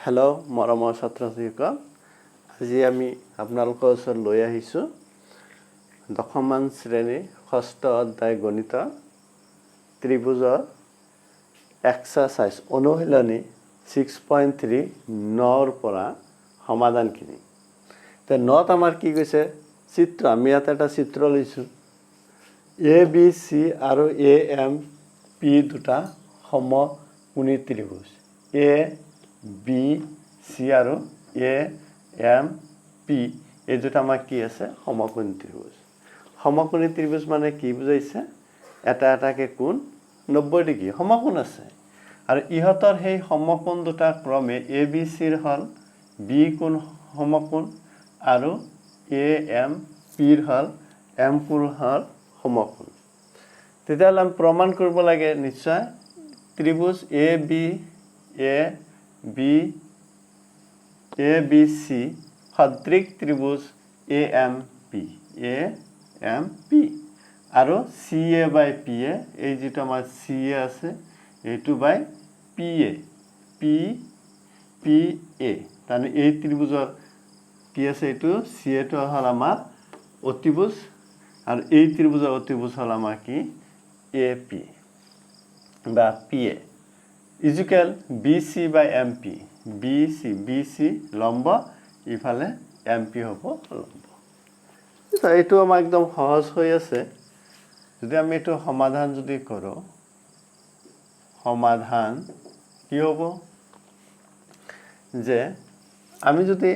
Hello' মৰমৰ ছাত্ৰ-ছাত্ৰীসকল, আজি আমি আপোনালোকৰ ওচৰত লৈ আহিছোঁ দশমমান শ্ৰেণীৰ ষষ্ঠ অধ্যায় গণিত ত্ৰিভুজৰ এক্সাৰচাইজ অনুশীলনী 6.3 9ৰ পৰা সমাধানখিনি। তে 9ত আমাৰ কি কৈছে? চিত্ৰ। আমি ইয়াত এটা চিত্ৰ লৈছোঁ। ABC আৰু AMP দুটা সমকোণী ত্ৰিভুজ। ABC আৰু AMP এই দুটা আমাৰ কি আছে? সমকোণী ত্ৰিভুজ। সমকোণী ত্ৰিভুজ মানে কি বুজাইছে? এটা এটাকে কোণ 90 ডিগ্ৰী সমকোণ আছে আৰু ইহঁতৰ সেই সমকোণ দুটা ক্ৰমে ABCৰ হ'ল B কোণ সমকোণ আৰু AMPৰ হ'ল M কোণ হ'ল সমকোণ। তেতিয়াহ'লে আমি প্ৰমাণ কৰিব লাগে নিশ্চয় ত্ৰিভুজ ABC সদৃশ ত্ৰিভুজ AMP আৰু CA by PA এই যেটো আমাৰ CA আছে এইটো by PA তাৰমানে এই ত্ৰিভুজৰ কি আছে এইটো CA টো হ'ল আমাৰ অতিভুজ আৰু এই ত্ৰিভুজৰ অতিভুজ হ'ল আমাৰ কি AP বা PA equal BC by MP BC লম্ব ইফালে MP হ'ব লম্ব। এইটো আমাৰ একদম সহজ হৈ আছে। যদি আমি এইটো সমাধান যদি কৰোঁ সমাধান কি হ'ব যে আমি যদি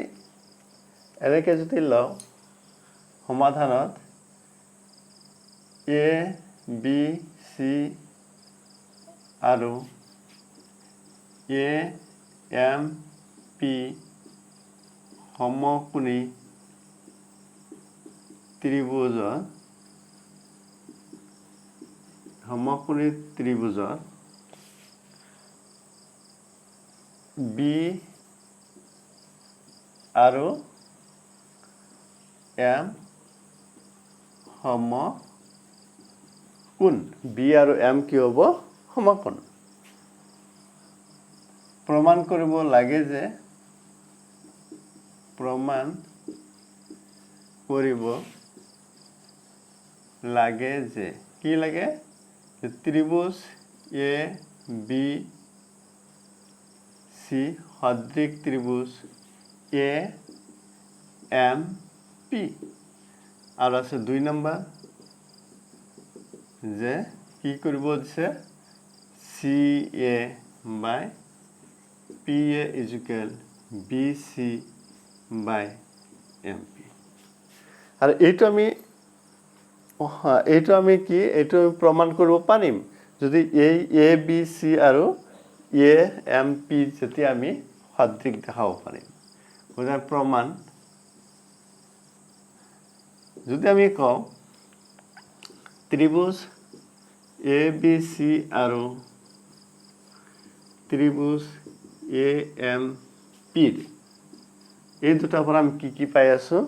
এনেকে যদি লওঁ সমাধানত ABC আৰু AMP সমকোণী ত্ৰিভুজৰ B আৰু M সমকোণ B আৰু M কি হ'ব? সমকোণ। প্ৰমাণ কৰিব লাগে যে কি লাগে ত্ৰিভুজ ABC সদৃশ ত্ৰিভুজ AMP আৰু আছে 2 নম্বৰ যে কি কৰিব দিছে CA by PA equal BC by MP আৰু এইটো আমি কি এইটো প্ৰমাণ কৰিব পাৰিম যদি এই ABC আৰু AMP যেতিয়া আমি সদৃশ দেখাব পাৰিম। বুজাৰ প্ৰমাণ যদি আমি কওঁ ত্ৰিভুজ ABC আৰু ত্ৰিভুজ AMP এই দুটাৰ পৰা আমি কি পাই আছো?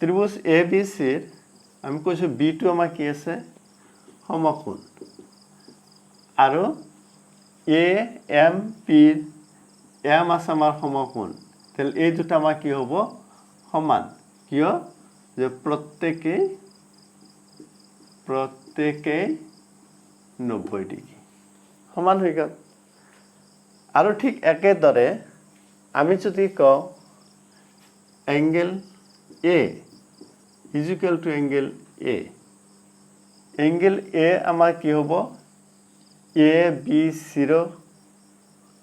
ত্ৰিভুজ ABCৰ আমি কৈছো B টো আমাৰ কি আছে? সমকোণ আৰু AMPৰ M আছে আমাৰ সমকোণ। তাহলে এই দুটা আমাৰ কি হ'ব? সমান। কিয়? যে প্ৰত্যেকেই 90 ডিগ্ৰী সমান হৈ গ'ল। আৰু ঠিক একেদৰে আমি যদি কওঁ angle A equal to angle A আমাৰ কি হ'ব? ABC ৰ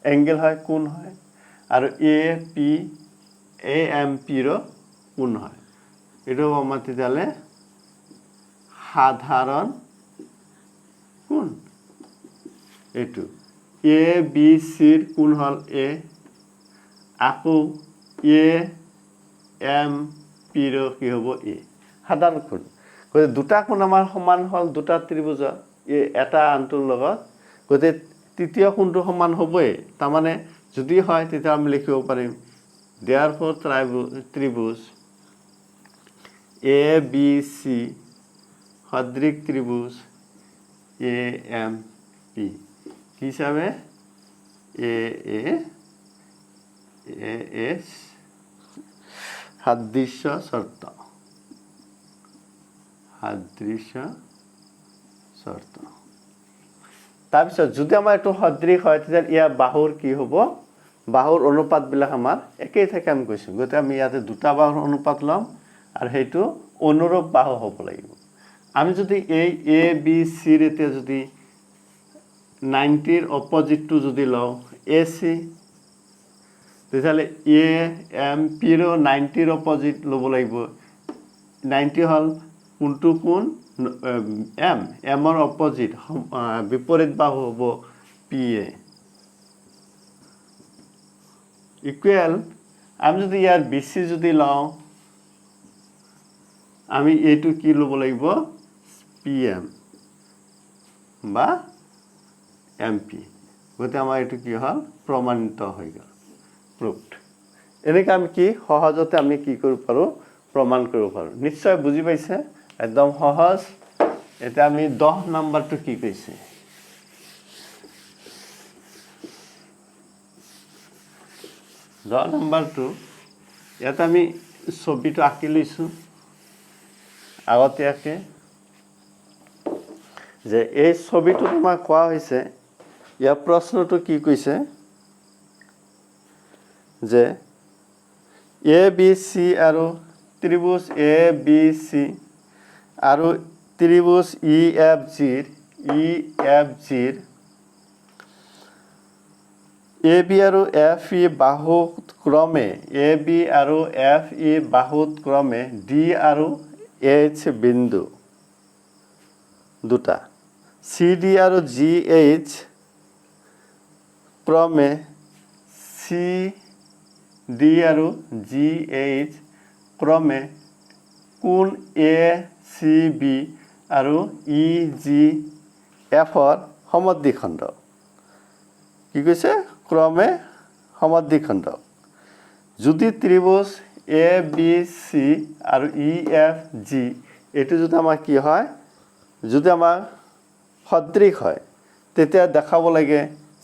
এংগেল হয় কোণ হয় আৰু AMP ৰ কোণ হয়। এইটো আমাৰ তেতিয়াহ'লে সাধাৰণ কোণ। এইটো ABCৰ কোণ হ'ল A আকৌ AMPৰ কি হ'ব A সাধাৰণ কোণ। গতিকে দুটা কোণ আমাৰ সমান হ'ল দুটা ত্ৰিভুজৰ এটা আনটোৰ লগত গতিকে তৃতীয় কোণটো সমান হ'বই। তাৰমানে যদি হয় তেতিয়া আমি লিখিব পাৰিম therefore ত্ৰিভুজ ABC সদৃশ ত্ৰিভুজ AMP কি হিচাপে এস সাদৃশ্য শৰ্ত তাৰপিছত যদি আমাৰ এইটো সদৃশ হয় তেতিয়া ইয়াৰ বাহুৰ কি হ'ব বাহুৰ অনুপাতবিলাক আমাৰ একেই থাকে আমি কৈছোঁ গতিকে আমি ইয়াতে দুটা বাহুৰ অনুপাত ল'ম আৰু সেইটো অনুৰূপ বাহু হ'ব লাগিব আমি যদি এই এ বি চিৰ এতিয়া যদি 90ৰ অপজিটটো যদি লওঁ এ চি তেতিয়াহ'লে এ এম পিৰো 90ৰ অপজিট ল'ব লাগিব 90 হ'ল কোনটো কোন এম এমৰ অপজিট বিপৰীত বাহু হ'ব পি এ ইকুৱেল আমি যদি ইয়াৰ বি চি যদি লওঁ আমি এইটো কি ল'ব লাগিব পি এম বা এম পি গতিকে আমাৰ এইটো কি হ'ল প্ৰমাণিত হৈ গ'ল প্ৰুভড এনেকৈ আমি কি সহজতে আমি কি কৰিব পাৰোঁ প্ৰমাণ কৰিব পাৰোঁ নিশ্চয় বুজি পাইছে একদম সহজ এটা আমি 10 নম্বৰটো কি কৈছে 10 নম্বৰটো ইয়াত আমি ছবিটো আঁকি লৈছোঁ আগতীয়াকৈ যে এই ছবিটো তোমাক কোৱা হৈছে ইয়াৰ প্ৰশ্নটো কি কৈছে যে এ বি চি আৰু ত্ৰিভুজ এ বি চি আৰু ত্ৰিভুজ E F zero A B আৰু এফ ই বাহুত ক্ৰমে এ বি আৰু এফ ই বাহুত ক্ৰমে ডি আৰু এইচ বিন্দু দুটা চি ডি আৰু জি এইচ ক্ৰমে চি ডি আৰু জি এইচ ক্ৰমে কোন এ চি বি আৰু ই জি এফৰ সমদ্বিখণ্ড কি কৈছে ক্ৰমে সমদ্বিখণ্ড যদি ত্ৰিভুজ এ বি চি আৰু ই এফ জি এইটো যদি আমাৰ কি হয় যদি আমাৰ সদৃশ হয় তেতিয়া দেখাব লাগে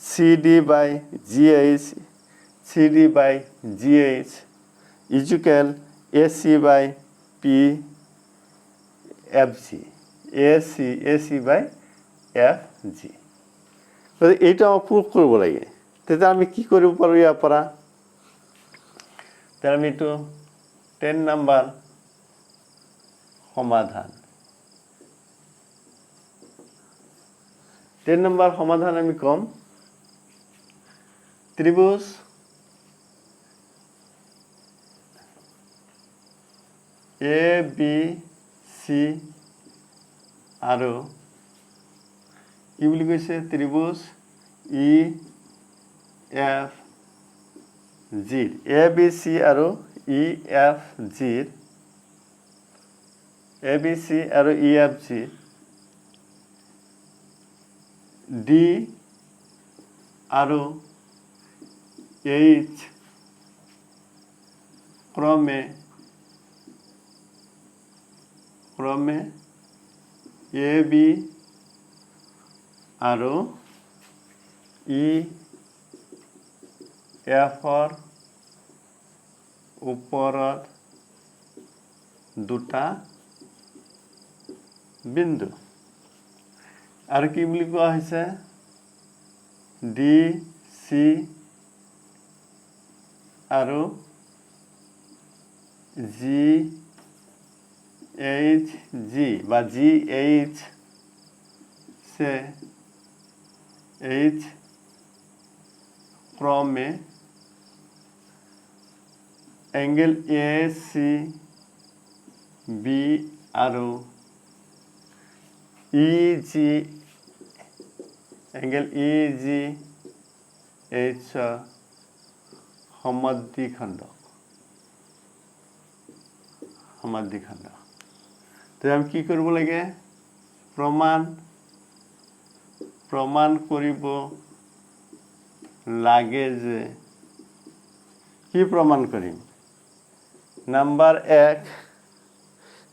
C D by G H C D by G H is equal A C by P F G A C by F G গতিকে এইটো আমাক প্ৰুভ কৰিব লাগে তেতিয়া আমি কি কৰিব পাৰোঁ ইয়াৰ পৰা তেতিয়া আমি এইটো 10 নম্বৰ সমাধান 10 নম্বৰ সমাধান আমি কম ত্ৰিভুজ এ বি চি আৰু কি বুলি কৈছে ত্ৰিভুজ E F zero A B C আৰু E F zero A B C আৰু ই এফ জিৰ ডি আৰু এইচ ক্ৰমে এ বি আৰু ই এফৰ ওপৰত দুটা বিন্দু আৰু কি বুলি কোৱা হৈছে ডি চি আৰু জি এইচ জি বা জি এইচ से এইচ ক্রমে एंगल ए सी बी आरो ई जी एंगल ई जी एच समद्विखंड तो हम কি কৰিব লাগে प्रमाण কৰিব লাগে যে কি प्रमाण কৰিম number 1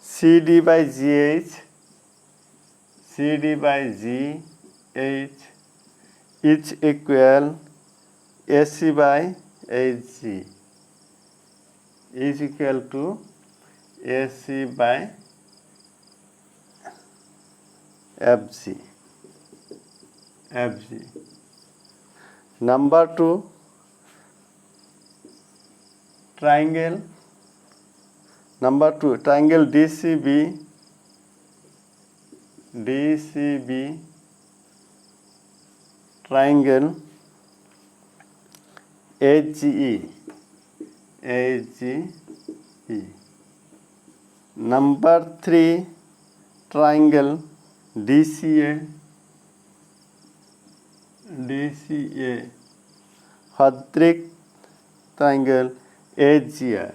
CD by GH CD by GH each equal AC by AG is equal to AC by FG. Number 2, triangle DCB triangle AGE. Number 3, triangle DCA quadric triangle AGR.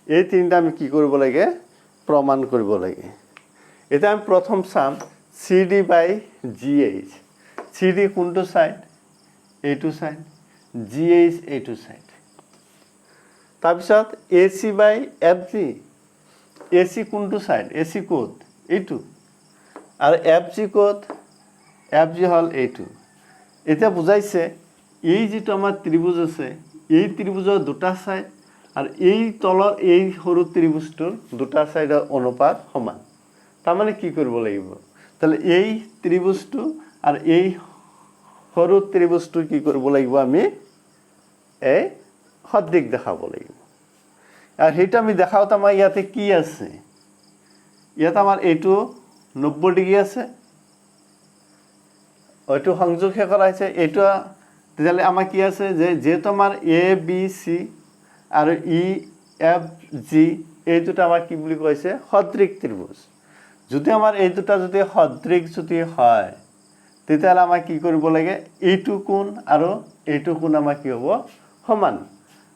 এই তিনটা আমি কি কৰিব লাগে প্ৰমাণ কৰিব লাগে এটা আমি প্ৰথম চাম CD by GH CD কোনটো সাইড এইটো সাইড GH এইটো সাইড তাৰপিছত AC by FG AC কোনটো সাইড AC কোড এইটো আর FG কোড FG হল এইটো এটা বুঝাইছে এই যেটো আমার ত্রিভুজ আছে এই ত্ৰিভুজৰ দুটা সাইড আৰ এই তলৰ এই সৰু ত্ৰিভুজটোৰ দুটা সাইডৰ অনুপাত সমান তাৰ মানে কি কৰিব লাগিব তাহলে এই ত্ৰিভুজটো আৰ এই সৰু ত্ৰিভুজটো কি কৰিব লাগিব আমি এই সদৃশ দেখাব লাগিব আৰ হেইটা আমি দেখাও আমাৰ ইয়াতে কি আছে ইয়াত আমাৰ এইটো 90 ডিগ্ৰী আছে ওইটো সংযোগ কৰা আছে এইটো তাহলে আমাৰ কি আছে যে যেহেতু আমাৰ ABC আৰু EFG এই দুটা আমাৰ কি বুলি কৈছে সদৃশ ত্ৰিভুজ যদি আমাৰ এই দুটা যদি সদৃশ যদি হয় তেতিয়াহলে আমাৰ কি কৰিব লাগে এইটো কোণ আৰু এইটো কোণ আমাৰ কি হ'ব সমান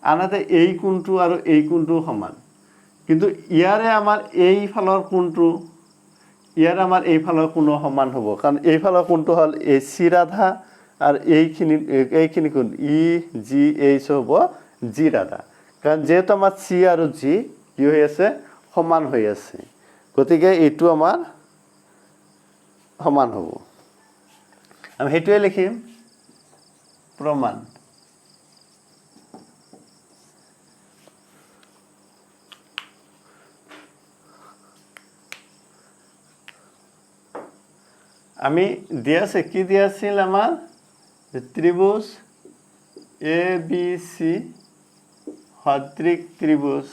আনহাতে এই কোণটো আৰু এই কোণটো সমান কিন্তু ইয়াৰে আমাৰ এই ফালৰ কোণটো ইয়াৰ আমাৰ এই ফালৰ কোণ সমান হ'ব কাৰণ এই ফালৰ কোণটো হল AC ৰাধা আৰ এইখিনি কোণ EGH হ'ব G ৰাধা কাৰণ যেহেতু আমাৰ C আৰু G কি হৈ আছে সমান হৈ আছে গতিকে এইটো আমাৰ সমান হ'ব আমি হেইটোৱে লিখিম প্ৰমাণ আমি দিয়া আছে কি দিয়া আছিল আমাৰ ত্রিভুজ ABC সদৃশ ত্রিভুজ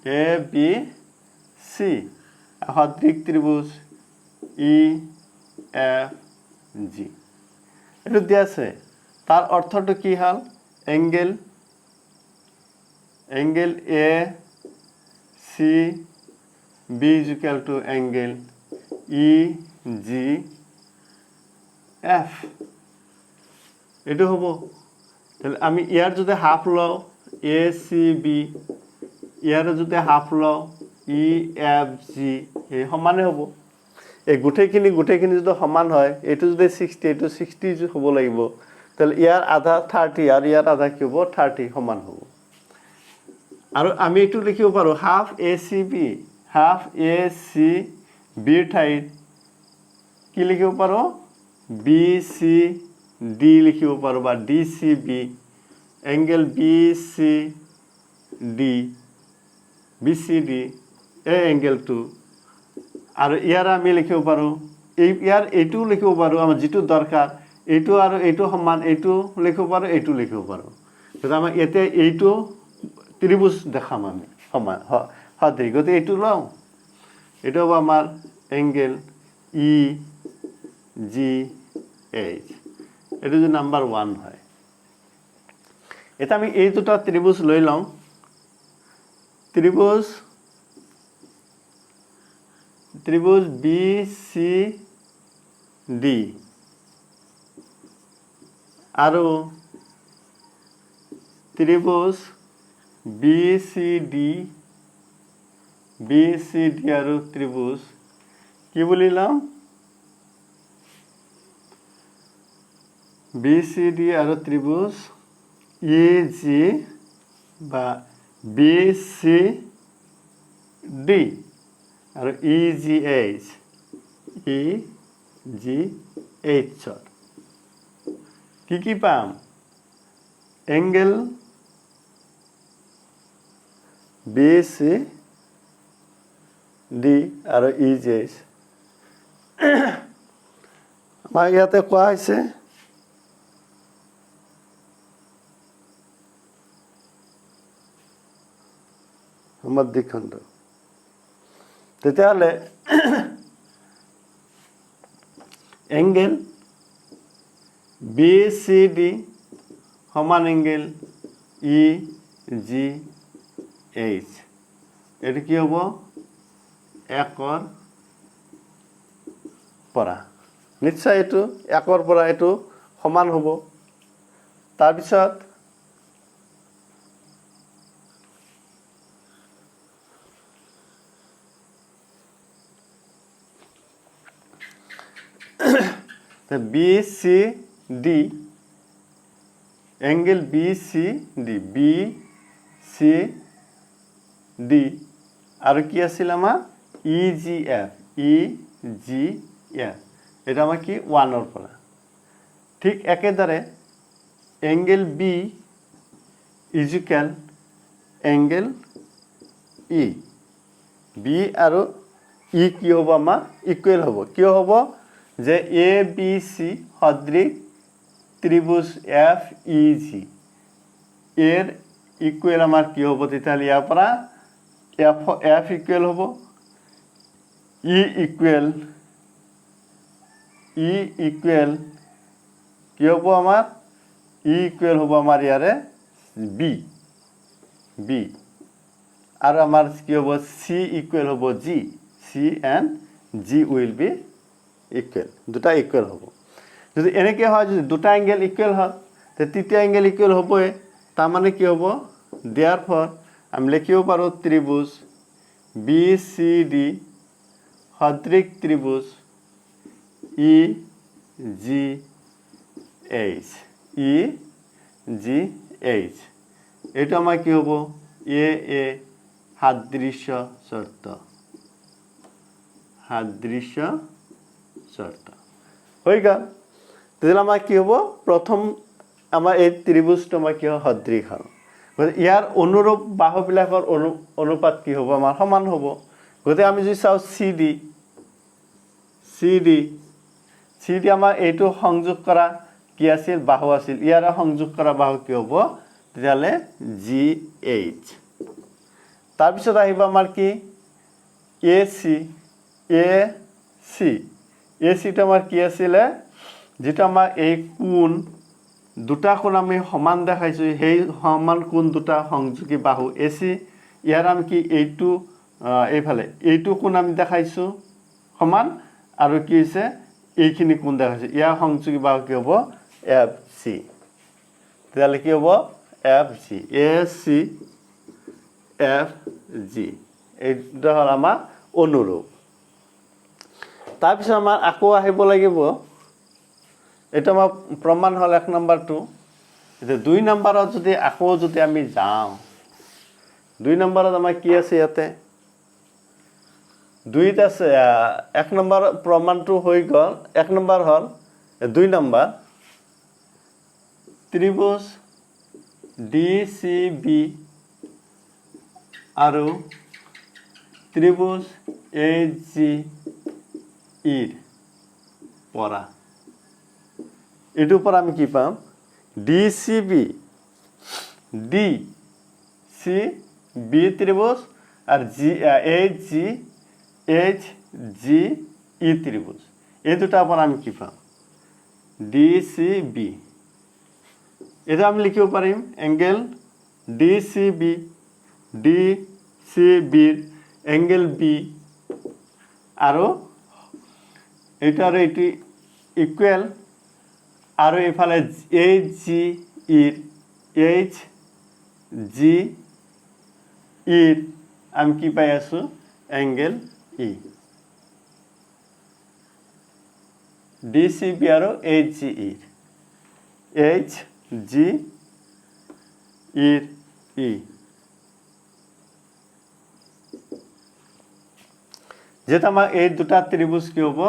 ABC সদৃশ ত্রিভুজ EFG এটো দিয়া আছে তার অর্থটো কি হল angle ACB is equal to angle EGF এটো হ'ব তাহলে আমি ইয়াৰ যদি হাফ লও ACB ইয়াৰ যদি হাফ লও EFG এই সমানে হ'ব এই গুটেখিনি যদি সমান হয় এটো যদি 60 এটো 60 হ'ব লাগিব তাহলে ইয়াৰ আধা 30 আৰ ইয়াৰ আধা কি হ'ব 30 সমান হ'ব আৰু আমি এটো লিখিব পাৰো হাফ ACB বিৰ ঠাইত কি লিখিব পাৰো BCD লিখিব পাৰো বা DCB এঙ্গেল BCD এই এঙ্গেলটো আৰু ইয়াৰ আমি লিখিব পাৰো এই ইয়াৰ এইটো লিখিব পাৰো আমাৰ যেটো দৰকাৰ এইটো আৰু এইটো সমান এইটো লিখিব পাৰো এইটো লিখিব পাৰো তেতিয়া আমাৰ এতে এইটো ত্রিভুজ দেখাম আমি সমান সদৃশ গতি এইটো লও এটা হ'ব আমাৰ এঙ্গেল EGH এটা যে নাম্বার 1 হয় এটা আমি এই দুটা ত্রিভুজ লৈ লম ত্রিভুজ BCD আৰু ত্ৰিভুজ BCD আৰু ত্ৰিভুজ কি বলিলাম BCD আৰু ত্ৰিভুজ EG বা BCD আৰু EGH কি পাম এঙ্গেল বি সি ডি আৰু ই জি এইচ আমাৰ ইয়াতে কোৱা হৈছে মধ্যখণ্ড তেতিয়াহ'লে এঙ্গেল বি চি ডি সমান এঙ্গেল ই জি এইচ এইটো কি হ'ব একৰ পৰা নিশ্চয় এইটো একৰ পৰা এইটো সমান হ'ব তাৰপিছত B C D angle B C D আৰু কি আছিল আমাৰ ই জি এফ এটা আমাৰ কি 1 পৰা ঠিক একেদৰে angle B is equal angle E B আৰু ই কি হ'ব আমাৰ ইকুৱেল হ'ব কিয় হ'ব যে এ বি চি সদৃশ ত্ৰিভুজ এফ ই জি এৰ ইকুৱেল আমাৰ কি হ'ব তেতিয়াহ'লে ইয়াৰ পৰা এফ ইকুৱেল হ'ব ই ইকুৱেল কি হ'ব আমাৰ ই ইকুৱেল হ'ব আমাৰ ইয়াৰে বি আৰু আমাৰ কি হ'ব চি ইকুৱেল হ'ব G C and G will be equal দুটা ইকুৱেল হ'ব যদি এনেকৈ হয় যদি দুটা এংগেল ইকুৱেল হয় তে তৃতীয় এংগেল ইকুৱেল হ'বই তাৰমানে কি হ'ব দেয়াৰ ফৰ আমি লিখিব পাৰোঁ ত্ৰিভুজ বি চি ডি সদৃশ ত্রিভুজ ই জি এইচ এটা আমার কি হবো এ সাদৃশ্য শর্ত হয়ে গেল তাহলে আমার কি হবো প্রথম আমার এই ত্রিভুজটা আমার কি হয় সদৃশ হল ইয়ার অনুরূপ বাহুবিলাকৰ অনুপাত কি হব আমাৰ সমান হব গতি আমি যদি চাও CD আমাৰ এইটো সংযোগ কৰা কি আছিল বাহু আছিল ইয়াৰ সংযোগ কৰা বাহু কি হ'ব তেতিয়ালে GH তাৰ পিছত আহিব আমাৰ কি AC টো আমাৰ কি আছিল যেটা আমাৰ এই কোণ দুটা কোণ আমি সমান দেখাইছো সেই সমান কোণ দুটা সংযোগী বাহু AC ইয়াৰ আমি কি এইটো এইফালে এইটো কোণ আমি দেখাইছো সমান আৰু কি হৈছে এইখিনি কোণ দেখাইছো ইয়াৰ সংযোগী বাহু কি হ'ব FC তাহলে কি হ'ব FC AC FG এইটা হল আমাৰ অনুৰূপ তাৰ পিছত আমাৰ আকৌ আহিব লাগিব এটা আমাৰ প্ৰমাণ হল 1 নম্বৰটো এটা 2 নম্বৰত যদি আকৌ যদি আমি যাওঁ 2 নম্বৰত আমাৰ কি আছে ইয়াতে 2 আছে 1 নম্বৰ প্ৰমাণটো হৈ গল 1 নম্বৰ হল 2 নম্বৰ ত্ৰিভুজ DCB আৰু ত্ৰিভুজ AGE এৰ পৰা এটুৰ পৰা আমি কি পাম DCB ত্ৰিভুজ আৰ AGE ত্ৰিভুজ এই দুটাৰ পৰা আমি কি পাম DCB এটা আমি লিখিব পাৰিম এঙ্গেল DCB এঙ্গেল B আৰু এটা আৰু এটি ইকুৱেল আৰু এফালে AGE আমি কি পাই আছো এঙ্গেল E DCB আৰু AGE যেটা আমার এই দুটা ত্রিভুজ কি হবো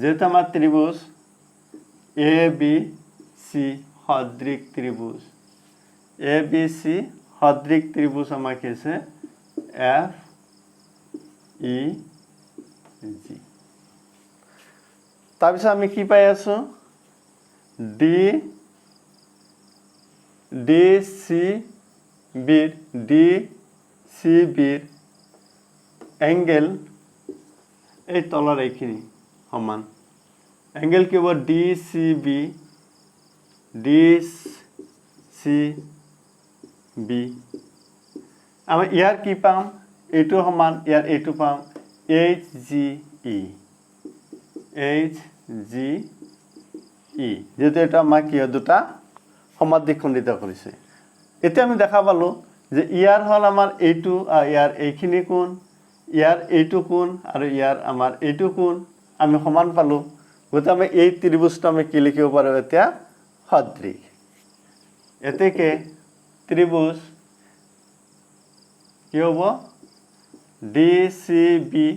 যেটা আমার ত্রিভুজ AB সি সদৃক ত্রিভুজ এ বি সি সদৃক ত্রিভুজ আমার কি আছে এফ ই জি তাৰপিছত আমি কি পাই আছো ডি ডি সি বিৰ এংগেল এই তলৰ এইখিনি সমান এংগেল কি হ'ব ডি সি বি আমি ইয়াৰ কি পাম এইটো সমান ইয়াৰ এইটো পাম এইচ জি ই যেহেতু এটা আমাৰ কি হয় দুটা সমাদ্বিখণ্ডিত কৰিছে এতিয়া আমি দেখা পালো যে ইয়াৰ হল আমাৰ এইটো ইয়াৰ এইখিনি কোণ ইয়াৰ এইটো কোণ আৰু ইয়াৰ আমাৰ এইটো কোণ আমি সমান পালো গতিকে আমি এই ত্ৰিভুজটো আমি কি লিখিব পাৰো এতিয়া সদৃশ এতেকে ত্রিভুজ কি হব ডি সি বি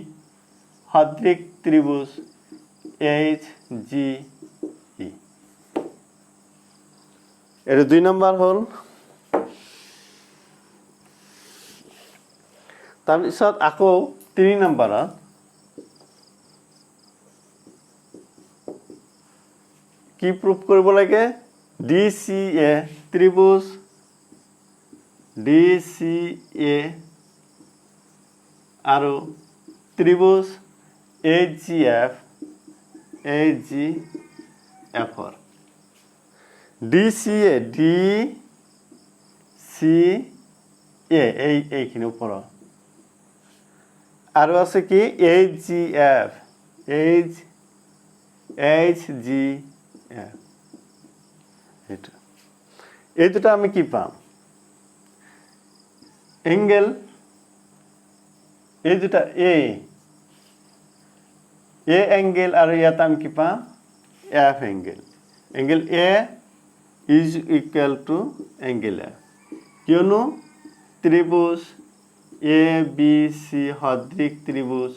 সদৃশ ত্রিভুজ এইচ জি ই এর 2 নম্বর হল তাৰপিছত আকৌ 3 নম্বৰত কি প্ৰুফ কৰিব লাগে ডি সি এ ত্ৰিভুজ ডি সি এ আৰু ত্ৰিভুজ এইচ জি এফ ডি সি এ এইখিনি ওপৰত আৰু আছে কি এইচ জি এফ এই দুটা আমি কি পাম এংগেল এই দুটা এ এংগেল আৰু ইয়াত আমি কি পাম F angle A is equal to angle F কিয়নো ত্রিভুজ এ বি সি সদৃশ ত্রিভুজ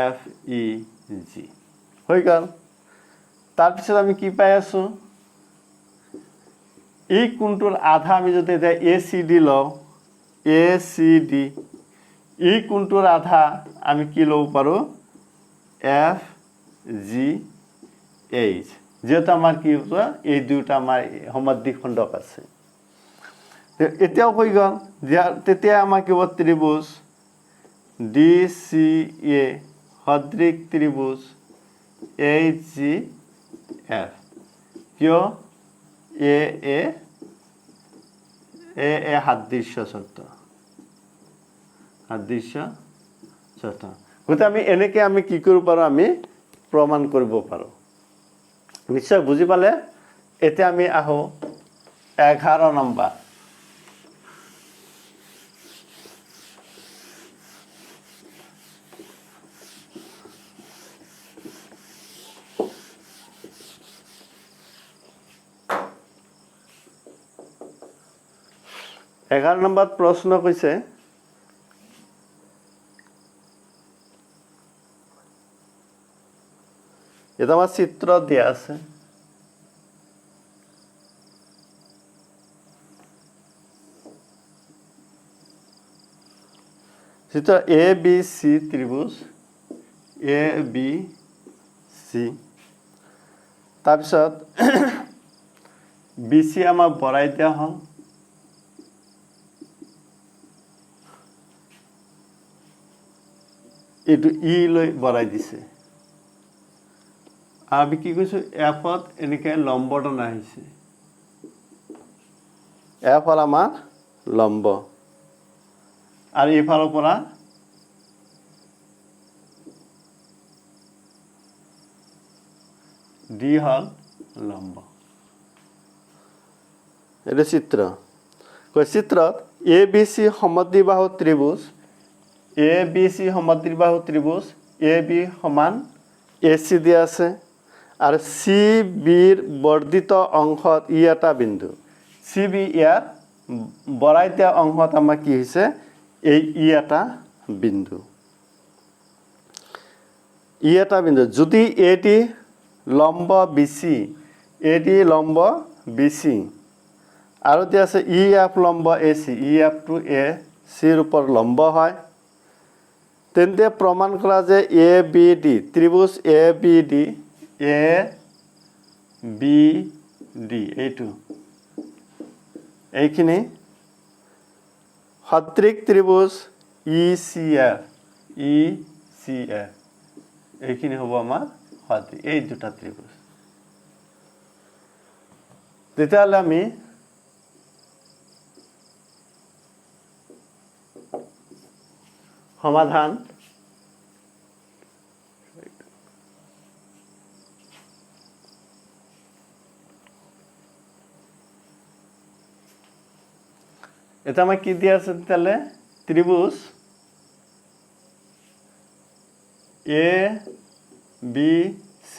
এফ ই জি হৈ গ'ল তাৰপিছত আমি কি পাই আছো এই কোণটোৰ আধা আমি যদি এতিয়া এ চি ডি লওঁ এই কোণটোৰ আধা আমি কি ল'ব পাৰো এফ জি এইচ যেহেতু আমাৰ কি হ'ব এই দুটা আমাৰ সমাদ্বিখণ্ডক আছে এতিয়াও হৈ গ'ল তেতিয়া আমাৰ কি হ'ব ত্রিভুজ ডি সি এ সদৃশ ত্রিভুজ এইচ জি এফ কিয় এ সাদৃশ্য শর্ত গতিকে আমি এনেকে আমি কি কৰিব পাৰো আমি প্ৰমাণ কৰিব পাৰো নিশ্চয় বুজি পালে এতিয়া আমি আহো 11 নম্বৰ প্ৰশ্ন কৈছে এটা আমাৰ চিত্ৰ দেয়া আছে চিত্ৰ A B C ত্ৰিভুজ A B সি তাৰপিছত বি সি আমাক বঢ়াই দিয়া হল এইটো ই লৈ বঢ়াই দিছে আমি কি কৈছো এফত এনেকে লম্বডন আহিছে এফ হল আমাৰ লম্ব আৰু এইফালৰ পৰা ডি হল লম্ব এটা চিত্ৰ চিত্ৰত A B C সমদ্বিবাহু ত্ৰিভুজ A B C সমদ্বিবাহু ত্ৰিভুজ A B সমান এ সি দিয়া আছে আৰু সি বিৰ বৰ্ধিত অংশত ই এটা বিন্দু সি বি ইয়াৰ বঢ়াই দিয়া অংশত আমাৰ কি হৈছে এই ই এটা বিন্দু যদি এটি লম্ব বিসি AD লম্ব BC আৰু দিয়া আছে EF লম্ব AC EF টো AC ৰ ওপৰত লম্ব হয় তেন্তে প্ৰমাণ কৰা যে ABD ত্ৰিভুজ ABD এইটো এইখিনি সদৃশ ত্ৰিভুজ ECF এইখিনি হ'ব আমাৰ সদৃশ এই দুটা ত্ৰিভুজ তেতিয়াহ'লে আমি সমাধান এটা আমাক কি দিয়া আছে তেতিয়াহ'লে ত্ৰিভুজ ABC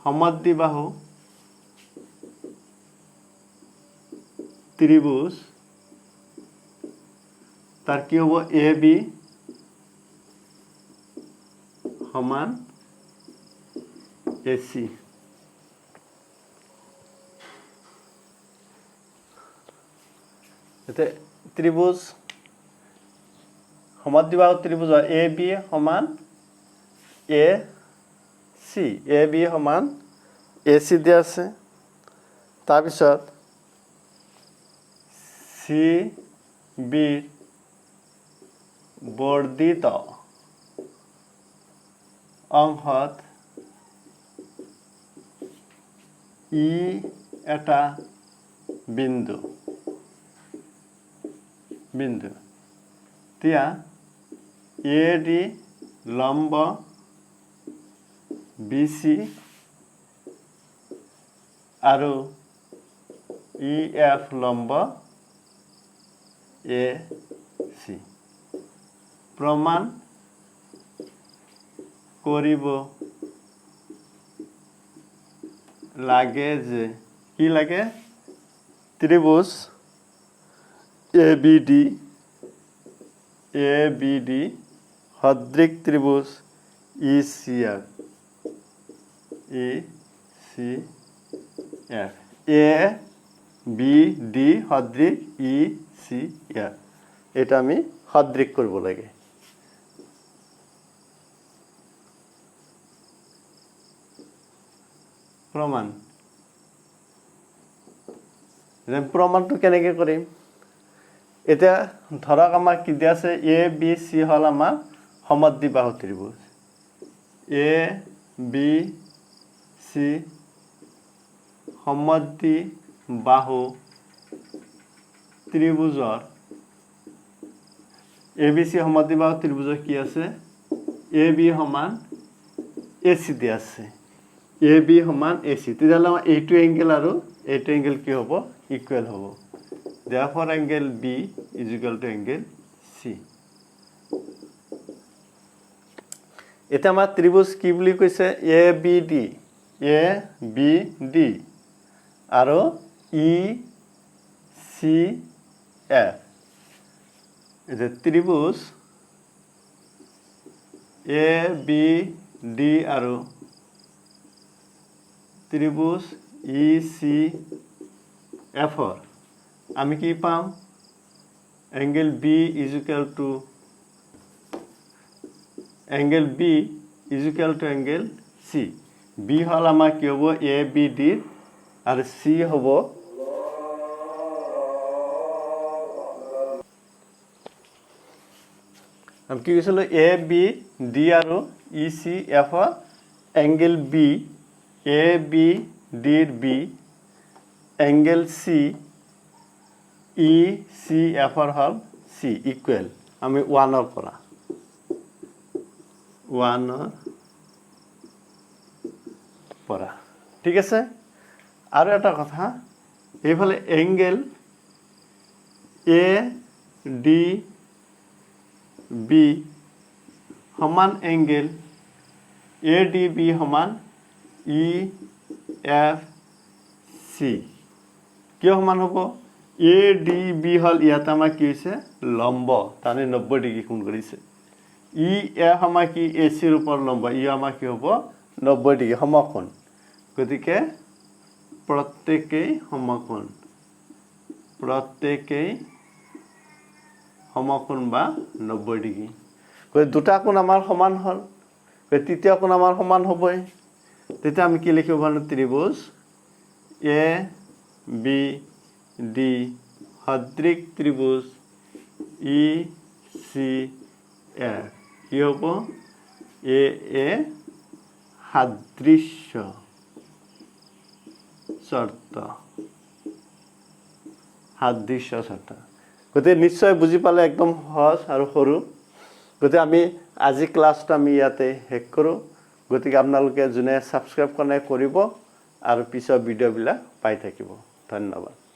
সমদ্বিবাহু ত্রিভুজ তার কি হবো AB সমান AC এতে ত্রিভুজ সমদ্বিবাহু ত্রিভুজ AB সমান AC AB সমান AC দিয়া আছে তাৰপিছত CB বৰ্ধিত অংশত ই এটা বিন্দু তিয়া AD লম্ব BC আৰু EF লম্ব AC প্ৰমাণ কৰিব লাগে যে কি লাগে ত্ৰিভুজ ABD সদৃশ ত্ৰিভুজ ECF ABD সদৃশ ECF এটা আমি সদৃশ কৰিব লাগে প্ৰমাণটো কেনেকৈ কৰিম এটা ধৰক আমাক কি দিয়া আছে ABC হল আমাৰ সমদ্বিবাহু ত্ৰিভুজ ABC সমদ্বিবাহু ত্ৰিভুজৰ ABC সমদ্বিবাহু ত্ৰিভুজৰ কি আছে AB সমান AC দিয়া আছে AB সমান AC তেতিয়াহ'লে আমাৰ এইটো এংগেল আৰু এইটো এংগেল কি হ'ব ইকুৱেল হ'ব therefore angle B is equal to angle C এটা আমাৰ ত্ৰিভুজ কি বুলি কৈছে ABD আৰু ECF এটা ত্ৰিভুজ ABD আৰু ত্রিভুজ ECF আমি কি পাম angle B is equal to angle C B হল আমাৰ কি হ'ব ABD আৰু C হ'ব আমি কি কৈছিলো ABD আৰু ECF angle B ABD B angle C ECF হল C ইকুৱেল আমি 1 পৰা 1 পৰা ঠিক আছে আৰু এটা কথা এইফালে এংগেল ADB সমান এংগেল ADB সমান EFC কিয় সমান হ'ব ADB হল ইয়াত আমাৰ কি হৈছে লম্ব তানে 90 ডিগ্ৰী কোণ কৰিছে EF আমাৰ কি AC ৰ ওপৰত লম্ব ই আমাৰ কি হ'ব 90 ডিগ্ৰী সমকোণ গতিকে প্ৰত্যেকেই সমকোণ বা 90 ডিগ্ৰী গতিকে দুটা কোণ আমাৰ সমান হ'ল তৃতীয় কোণ আমাৰ সমান হ'বই তেতিয়া আমি কি লিখিব পাৰোঁ ত্ৰিভুজ এ বি ডি সদৃশ ত্ৰিভুজ ই চি এ কি হ'ব এ এ সাদৃশ্য শৰ্ত গতিকে নিশ্চয় বুজি পালে একদম সহজ আৰু সৰু গতিকে আমি আজি ক্লাছটো আমি ইয়াতে শেষ কৰোঁ গতিকে আপোনালোকে যোনে ছাবস্ক্ৰাইব কৰা নাই কৰিব আৰু পিছৰ ভিডিঅ'বিলাক পাই থাকিব ধন্যবাদ